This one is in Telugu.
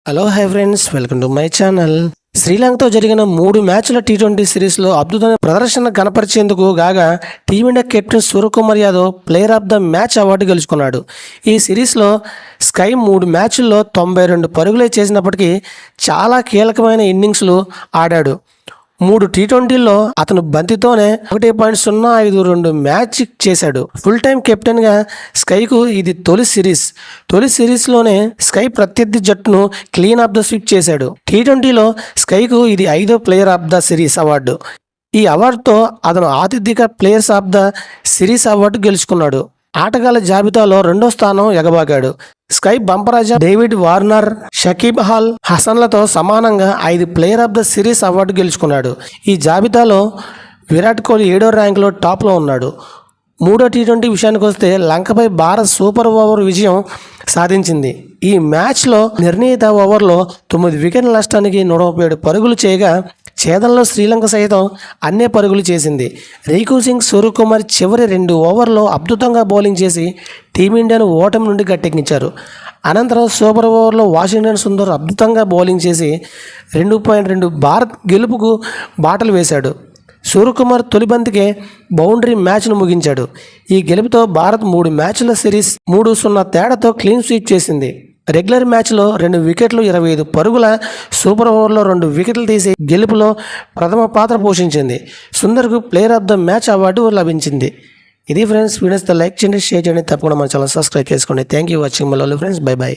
Hello hi friends, welcome to my channel. శ్రీలంకతో జరిగిన 3 మ్యాచ్ల టీ20 సిరీస్లో అద్భుతమైన ప్రదర్శన కనపరిచేందుకు గాగా team India captain Suryakumar Yadav player of the match award గెలుచుకున్నాడు. ఈ సిరీస్లో స్కై 3 మ్యాచ్ల్లో 92 పరుగులే చేసినప్పటికీ చాలా కీలకమైన ఇన్నింగ్స్లు ఆడాడు. 3 టీ20ల్లో అతను బంతితోనే 1.052 మ్యాచ్ చేశాడు. ఫుల్ టైం కెప్టెన్గా స్కైకు ఇది తొలి సిరీస్లోనే స్కై ప్రత్యర్థి జట్టును క్లీన్ ఆఫ్ ద స్వీప్ చేశాడు. టీ20లో స్కైకు ఇది 5వ player of the series award. ఈ అవార్డుతో అతను ఆతిథ్యక players of the series award గెలుచుకున్నాడు. ఆటగాళ్ల జాబితాలో 2వ స్థానం ఎగబాగాడు. స్కై బంపరాజా, డేవిడ్ వార్నర్, షకీబ్ అల్ హసన్లతో సమానంగా 5 player of the series award గెలుచుకున్నాడు. ఈ జాబితాలో విరాట్ కోహ్లీ 7వ ర్యాంకులో టాప్లో ఉన్నాడు. 3వ టీ20 విషయానికి వస్తే లంకపై భారత్ సూపర్ ఓవర్ విజయం సాధించింది. ఈ మ్యాచ్లో నిర్ణీత ఓవర్లో 9 వికెట్ల నష్టానికి 137 పరుగులు చేయగా ఛేదనలో శ్రీలంక సైతం అన్నే పరుగులు చేసింది. రీకు సింగ్, సూర్యకుమార్ చివరి 2 ఓవర్లో అద్భుతంగా బౌలింగ్ చేసి టీమిండియాను ఓటమి నుండి గట్టెక్కించారు. అనంతరం సూపర్ ఓవర్లో వాషింగ్టన్ సుందర్ అద్భుతంగా బౌలింగ్ చేసి 2.2 భారత్ గెలుపుకు బాటలు వేశాడు. సూర్యకుమార్ తొలి బంతికే బౌండరీ మ్యాచ్ను ముగించాడు. ఈ గెలుపుతో భారత్ 3 మ్యాచ్ల సిరీస్ 3-0 తేడాతో క్లీన్ స్వీప్ చేసింది. రెగ్యులర్ మ్యాచ్లో 2 వికెట్లు 25 పరుగుల, సూపర్ ఓవర్లో 2 వికెట్లు తీసి గెలుపులో ప్రథమ పాత్ర పోషించింది. సుందర్కు player of the match award లభించింది. ఇది ఫ్రెండ్స్, వీడియోస్తో లైక్ చేయండి, షేర్ చేయండి, తప్పకుండా మన ఛానల్ సబ్స్క్రైబ్ చేసుకోండి. Thank you watching my lovely friends. By by.